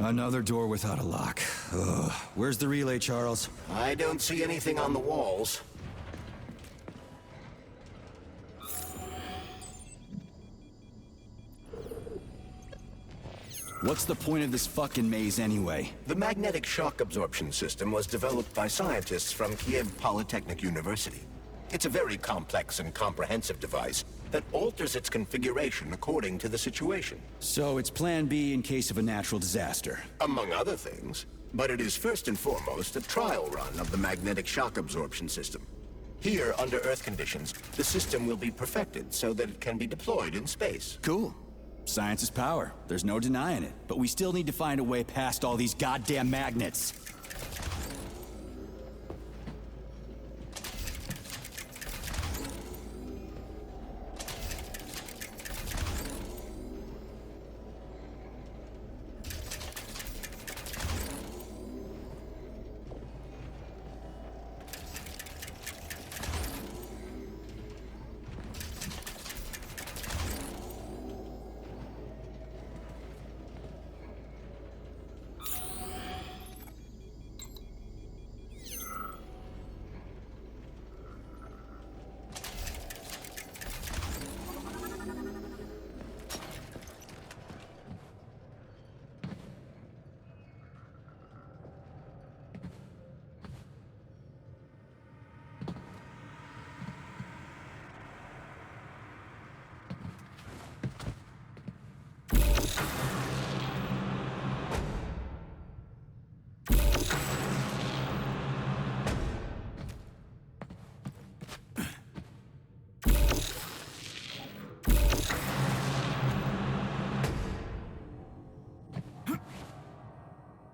Another door without a lock. Ugh. Where's the relay, Charles? I don't see anything on the walls. What's the point of this fucking maze anyway? The magnetic shock absorption system was developed by scientists from Kiev Polytechnic University. It's a very complex and comprehensive device that alters its configuration according to the situation. So it's plan B in case of a natural disaster. Among other things. But it is first and foremost a trial run of the magnetic shock absorption system. Here, under Earth conditions, the system will be perfected so that it can be deployed in space. Cool. Science is power. There's no denying it. But we still need to find a way past all these goddamn magnets.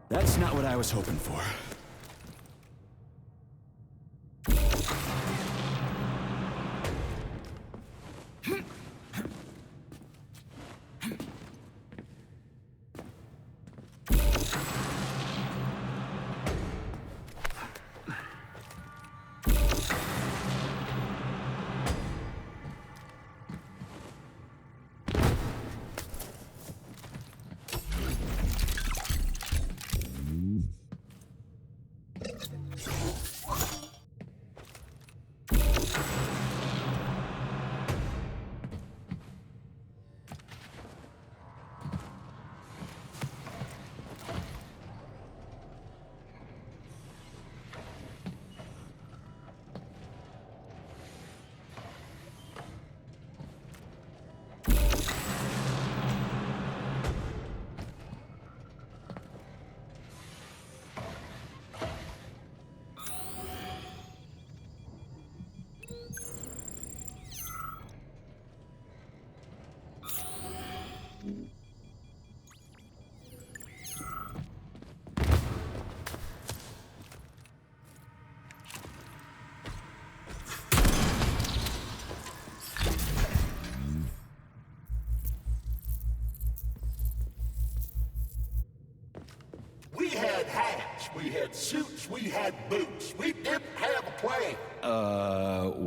That's not what I was hoping for. We had hats, we had suits, we had boots. We didn't have a plan.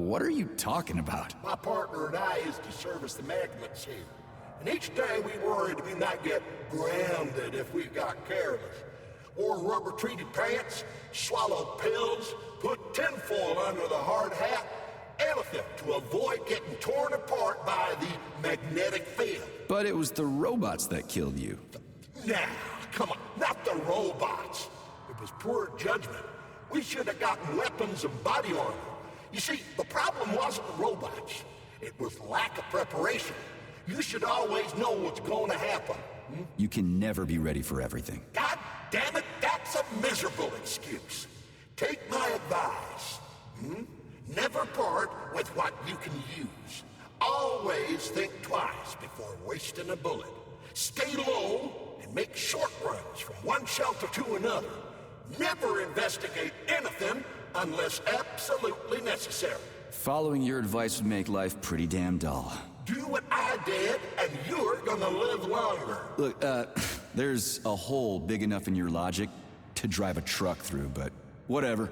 What are you talking about? My partner and I is to service the magnets here. And each day we worried we might get grounded if we got careless. Wore rubber-treated pants, swallowed pills, put tinfoil under the hard hat, anything to avoid getting torn apart by the magnetic field. But it was the robots that killed you. Now, come on, not the robots. It was poor judgment. We should have gotten weapons and body armor. You see, the problem wasn't the robots. It was lack of preparation. You should always know what's going to happen. You can never be ready for everything. God damn it, that's a miserable excuse. Take my advice. Never part with what you can use. Always think twice before wasting a bullet. Stay low and make short runs from one shelter to another. Never investigate anything unless absolutely necessary. Following your advice would make life pretty damn dull. Do what I did, and you're gonna live longer. Look, there's a hole big enough in your logic to drive a truck through, but whatever.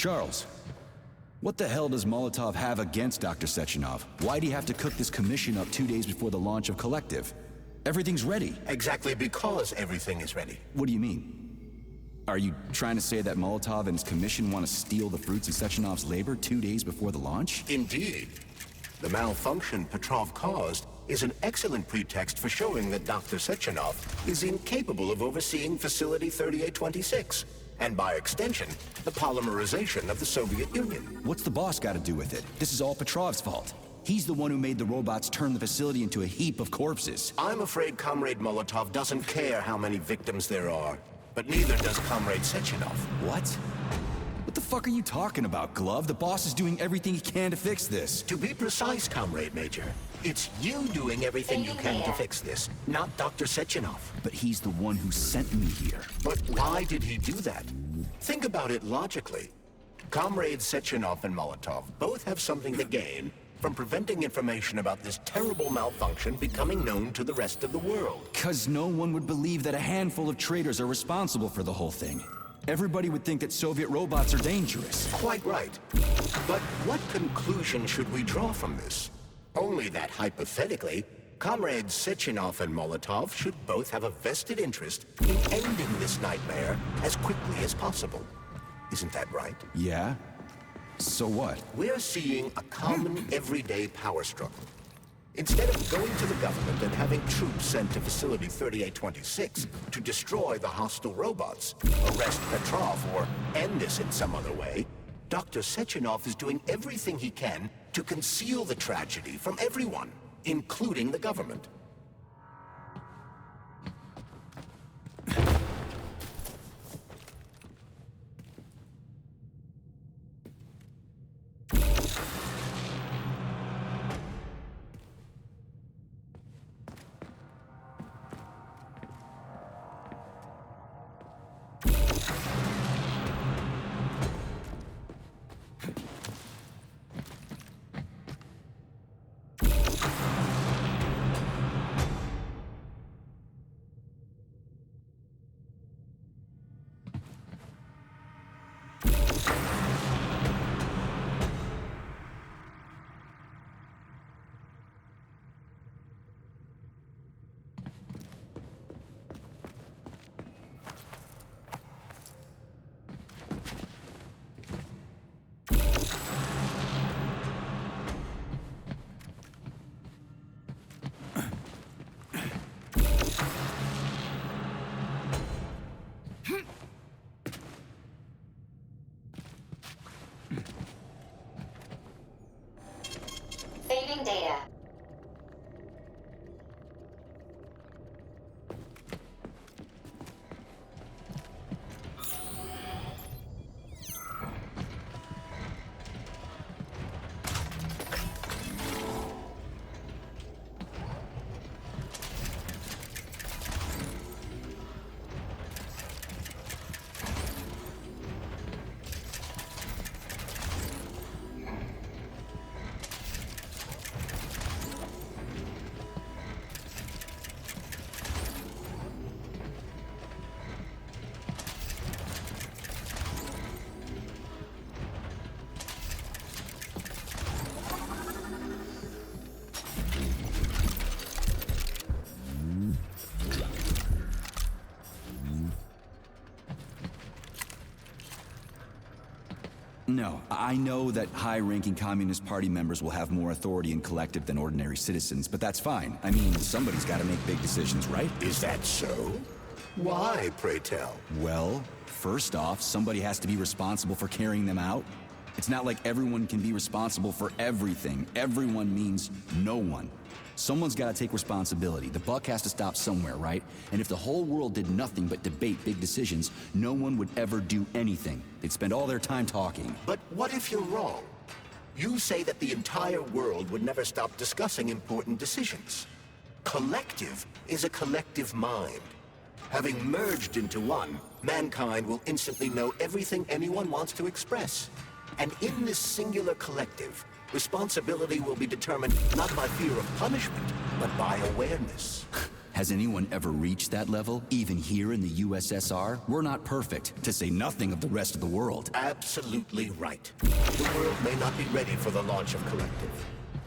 Charles, what the hell does Molotov have against Dr. Sechenov? Why'd he have to cook this commission up 2 days before the launch of Collective? Everything's ready. Exactly because everything is ready. What do you mean? Are you trying to say that Molotov and his commission want to steal the fruits of Sechenov's labor 2 days before the launch? Indeed. The malfunction Petrov caused is an excellent pretext for showing that Dr. Sechenov is incapable of overseeing Facility 3826, and by extension, the polymerization of the Soviet Union. What's the boss got to do with it? This is all Petrov's fault. He's the one who made the robots turn the facility into a heap of corpses. I'm afraid Comrade Molotov doesn't care how many victims there are, but neither does Comrade Sechenov. What? What the fuck are you talking about, Glove? The boss is doing everything he can to fix this. To be precise, Comrade Major, it's you doing everything you can to fix this, not Dr. Sechenov. But he's the one who sent me here. But why did he do that? Think about it logically. Comrades Sechenov and Molotov both have something to gain from preventing information about this terrible malfunction becoming known to the rest of the world. 'Cause no one would believe that a handful of traitors are responsible for the whole thing. Everybody would think that Soviet robots are dangerous. Quite right. But what conclusion should we draw from this? Only that hypothetically, Comrades Sechenov and Molotov should both have a vested interest in ending this nightmare as quickly as possible. Isn't that right? Yeah? So what? We're seeing a common everyday power struggle. Instead of going to the government and having troops sent to Facility 3826 to destroy the hostile robots, arrest Petrov, or end this in some other way, Dr. Sechenov is doing everything he can to conceal the tragedy from everyone, including the government. Saving data. No, I know that high-ranking Communist Party members will have more authority in Collective than ordinary citizens, but that's fine. I mean, somebody's got to make big decisions, right? Is that so? Why, pray tell? Well, first off, somebody has to be responsible for carrying them out. It's not like everyone can be responsible for everything. Everyone means no one. Someone's got to take responsibility. The buck has to stop somewhere, right? And if the whole world did nothing but debate big decisions, no one would ever do anything. They'd spend all their time talking. But what if you're wrong? You say that the entire world would never stop discussing important decisions. Collective is a collective mind. Having merged into one, mankind will instantly know everything anyone wants to express. And in this singular collective, responsibility will be determined not by fear of punishment, but by awareness. Has anyone ever reached that level, even here in the USSR? We're not perfect, to say nothing of the rest of the world. Absolutely right. The world may not be ready for the launch of Collective.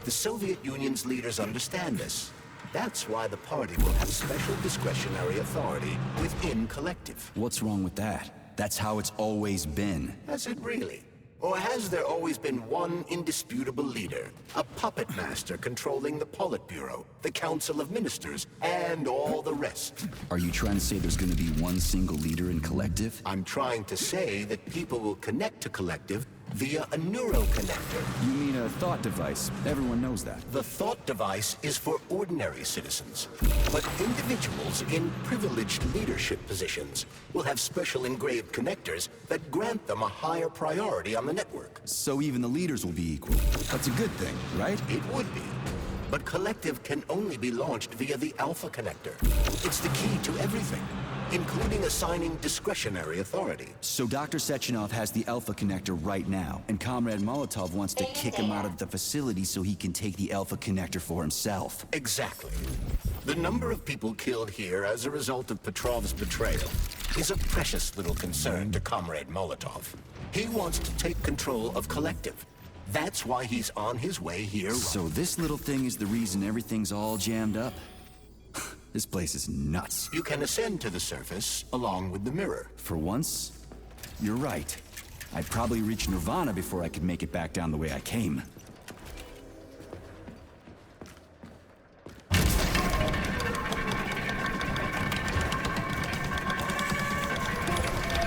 The Soviet Union's leaders understand this. That's why the party will have special discretionary authority within Collective. What's wrong with that? That's how it's always been. Has it really? Or has there always been one indisputable leader, a puppet master controlling the Politburo, the Council of Ministers, and all the rest? Are you trying to say there's gonna be one single leader in Collective? I'm trying to say that people will connect to Collective via a neuroconnector. You mean a thought device. Everyone knows that. The thought device is for ordinary citizens, but individuals in privileged leadership positions will have special engraved connectors that grant them a higher priority on the network. So even the leaders will be equal. That's a good thing, right? It would be. But Collective can only be launched via the Alpha Connector. It's the key to everything, including assigning discretionary authority. So Dr. Sechenov has the Alpha Connector right now, and Comrade Molotov wants to kick him out of the facility so he can take the Alpha Connector for himself. Exactly. The number of people killed here as a result of Petrov's betrayal is a precious little concern to Comrade Molotov. He wants to take control of Collective. That's why he's on his way here. So this little thing is the reason everything's all jammed up? This place is nuts. You can ascend to the surface along with the mirror. For once, you're right. I'd probably reach Nirvana before I could make it back down the way I came.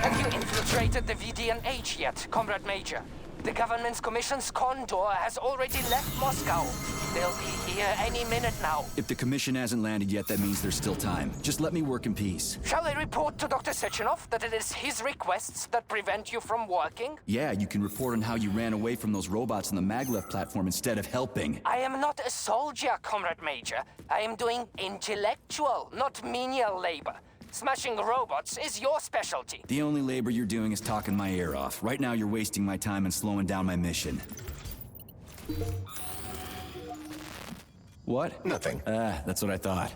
Have you infiltrated the VDNH yet, Comrade Major? The government's commission's Condor has already left Moscow. They'll be here any minute now. If the commission hasn't landed yet, that means there's still time. Just let me work in peace. Shall I report to Dr. Sechenov that it is his requests that prevent you from working? Yeah, you can report on how you ran away from those robots on the maglev platform instead of helping. I am not a soldier, Comrade Major. I am doing intellectual, not menial labor. Smashing robots is your specialty. The only labor you're doing is talking my ear off. Right now you're wasting my time and slowing down my mission. What? Nothing. That's what I thought.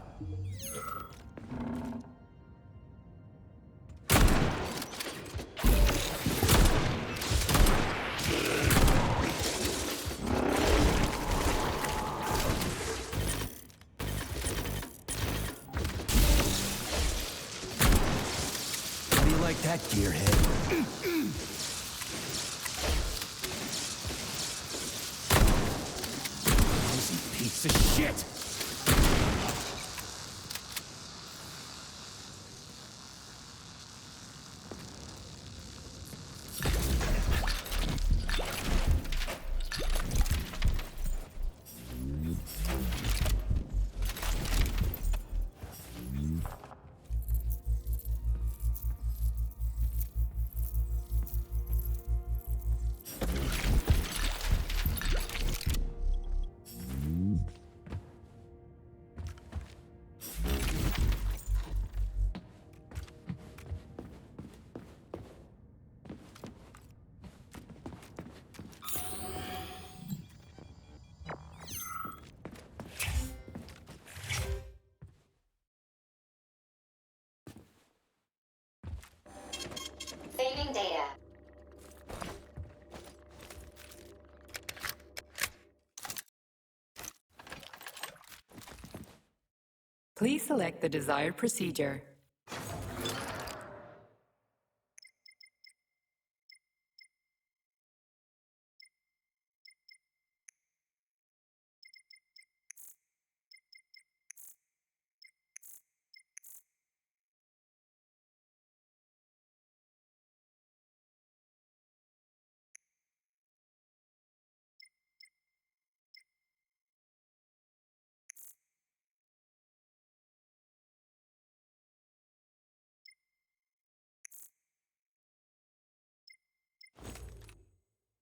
How do you like that, gearhead? Piece of shit! Saving data. Please select the desired procedure.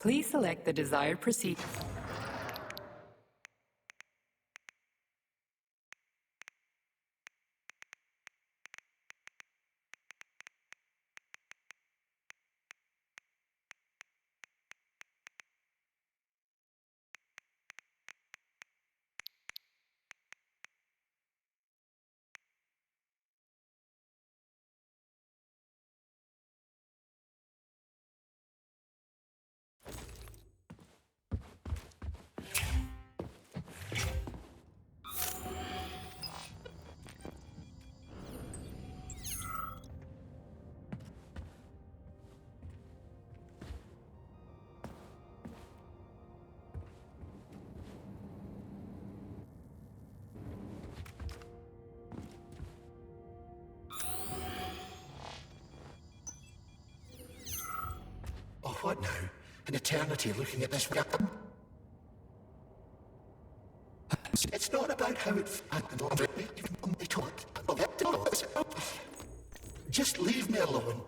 Please select the desired procedure. What now? An eternity looking at this weapon? It's not about how it only talk. Just leave me alone.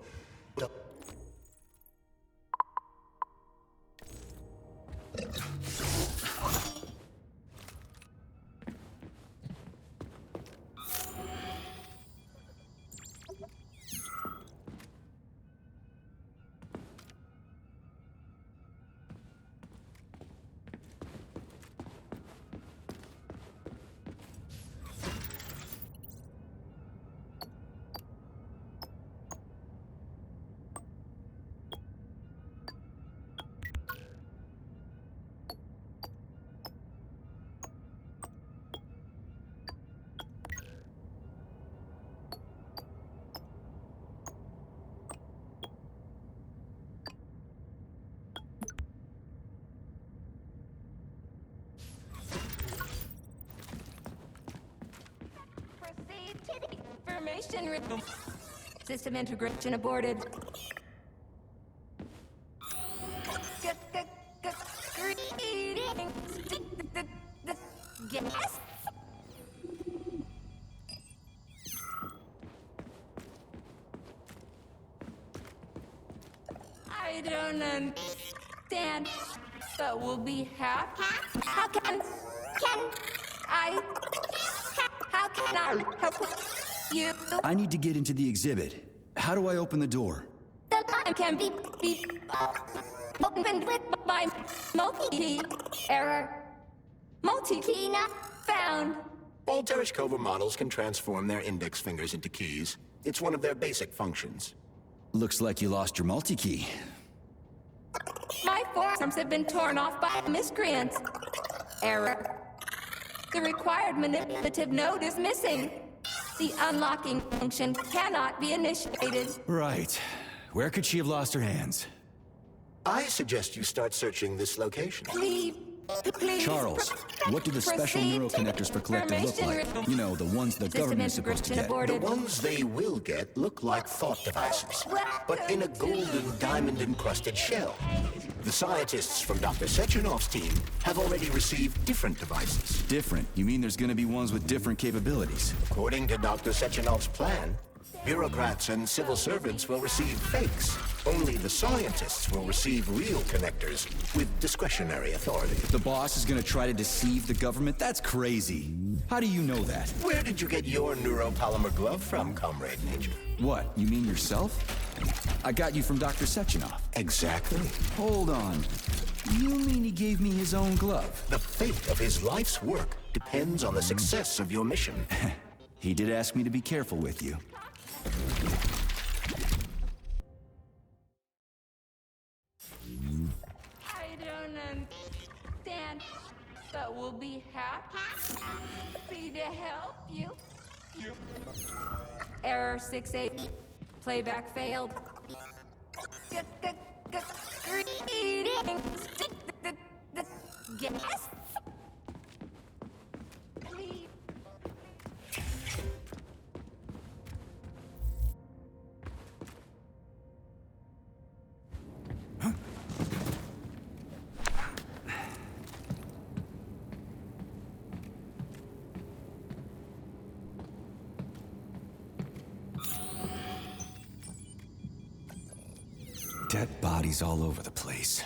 Proceed to the information room. System integration aborted. Greetings. Yes? I don't understand, but we'll be happy. How can I help you? I need to get into the exhibit. How do I open the door? The line can be opened with my multi-key. Error. Multi-key not found. All Tereshkova models can transform their index fingers into keys. It's one of their basic functions. Looks like you lost your multi-key. My forearms have been torn off by miscreants. Error. The required manipulative node is missing. The unlocking function cannot be initiated. Right. Where could she have lost her hands? I suggest you start searching this location. Please. Charles, what do the special neural connectors for Collector look like? You know, the ones the government is supposed to get. The ones they will get look like thought devices, but in a golden, diamond-encrusted shell. The scientists from Dr. Sechenov's team have already received different devices. Different? You mean there's gonna be ones with different capabilities? According to Dr. Sechenov's plan, bureaucrats and civil servants will receive fakes. Only the scientists will receive real connectors with discretionary authority. The boss is gonna try to deceive the government? That's crazy. How do you know that? Where did you get your neuropolymer glove from, Comrade Major? What, you mean yourself? I got you from Dr. Sechenov. Exactly. Hold on. You mean he gave me his own glove? The fate of his life's work depends on the success of your mission. He did ask me to be careful with you. I don't understand, but we'll be happy to help you. Error 68. Playback failed. Greetings. Yes? Please. Dead bodies all over the place.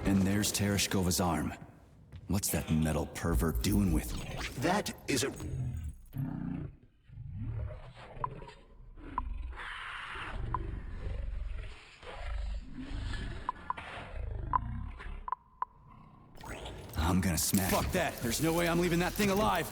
And there's Tereshkova's arm. What's that metal pervert doing with it? That is a... gonna smack. Fuck that. There's no way I'm leaving that thing alive.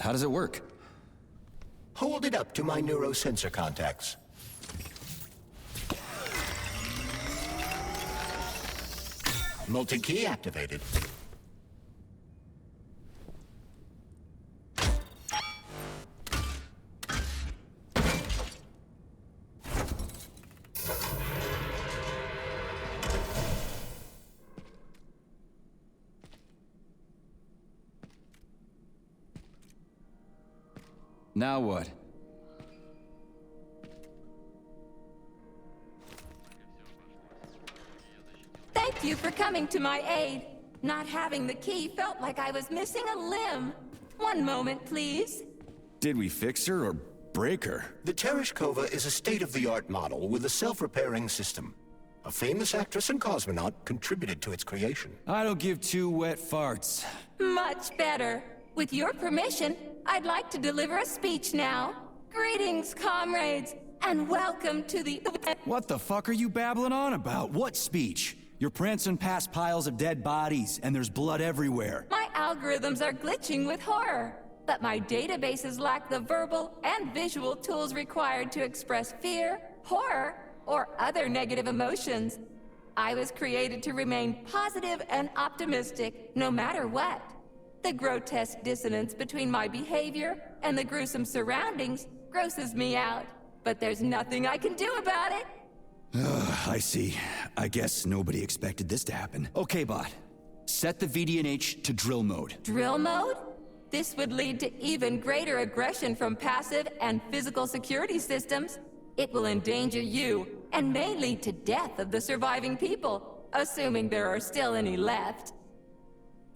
How does it work? Hold it up to my neurosensor contacts. Multi-key activated. Now what? Thank you for coming to my aid. Not having the key felt like I was missing a limb. One moment, please. Did we fix her or break her? The Tereshkova is a state-of-the-art model with a self-repairing system. A famous actress and cosmonaut contributed to its creation. I don't give two wet farts. Much better. With your permission, I'd like to deliver a speech now. Greetings, comrades, and welcome to the... What the fuck are you babbling on about? What speech? You're prancing past piles of dead bodies, and there's blood everywhere. My algorithms are glitching with horror, but my databases lack the verbal and visual tools required to express fear, horror, or other negative emotions. I was created to remain positive and optimistic, no matter what. The grotesque dissonance between my behavior and the gruesome surroundings grosses me out, but there's nothing I can do about it. I see. I guess nobody expected this to happen. Okay, bot. Set the VDNH to drill mode. Drill mode? This would lead to even greater aggression from passive and physical security systems. It will endanger you, and may lead to death of the surviving people, assuming there are still any left.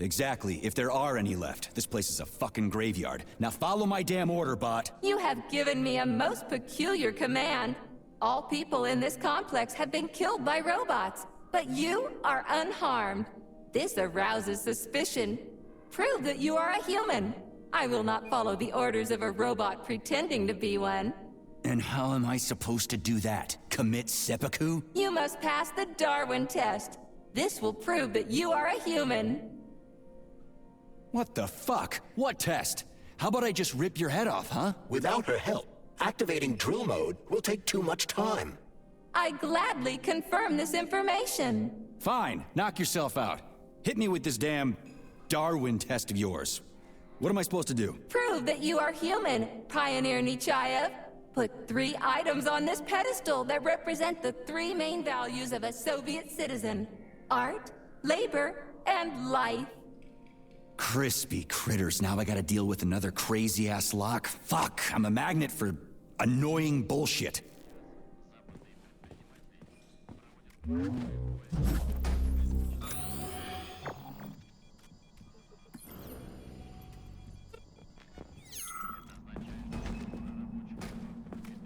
Exactly, if there are any left. This place is a fucking graveyard. Now follow my damn order, bot. You have given me a most peculiar command. All people in this complex have been killed by robots, but you are unharmed. This arouses suspicion. Prove that you are a human. I will not follow the orders of a robot pretending to be one. And how am I supposed to do that? Commit seppuku? You must pass the Darwin test. This will prove that you are a human. What the fuck? What test? How about I just rip your head off, huh? Without her help, Activating drill mode will take too much time. I gladly confirm this information. Fine, knock yourself out. Hit me with this damn Darwin test of yours. What am I supposed to do? Prove that you are human, Pioneer Nechayev. Put 3 items on this pedestal that represent the 3 main values of a Soviet citizen: art, labor, and life. Crispy critters, now I gotta deal with another crazy-ass lock? Fuck, I'm a magnet for annoying bullshit.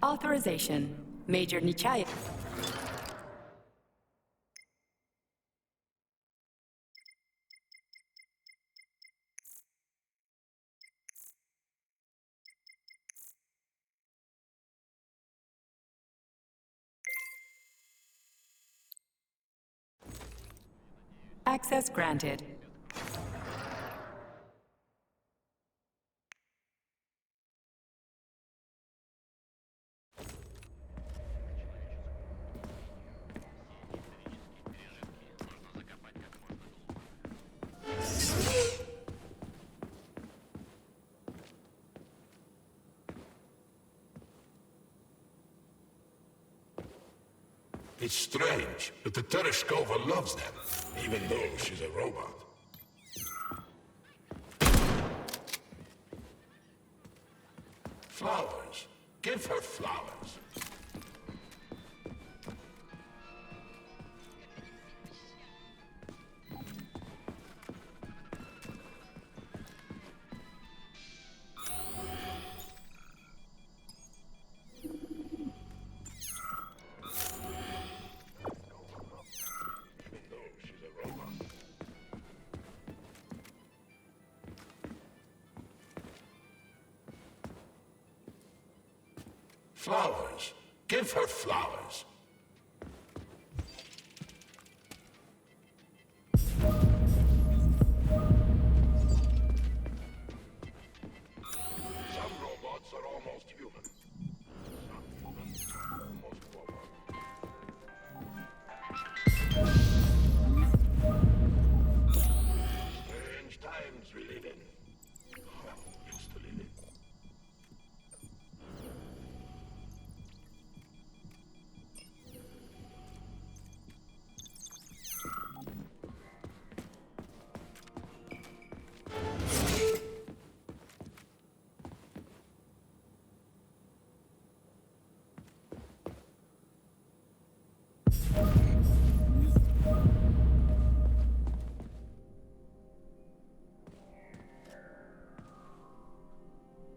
Authorization. Major Nechayev. Access granted. It's strange, but the Tereshkova loves them, even though she's a robot. Flowers. Give her flowers. Flowers. Give her flowers.